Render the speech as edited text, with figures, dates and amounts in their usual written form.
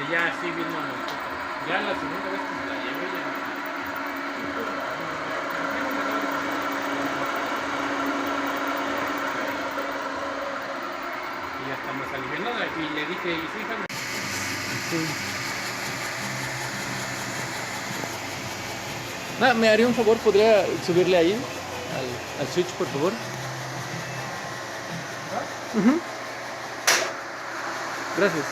Y ya así bien mamoncito. Ya la segunda vez que me la llevé ya no. Y ya estamos aliviando. Y le dije, ¿y su hija? Sí. ¿Me haría un favor? ¿Podría subirle ahí? Al switch, por favor. Ujú. Gracias.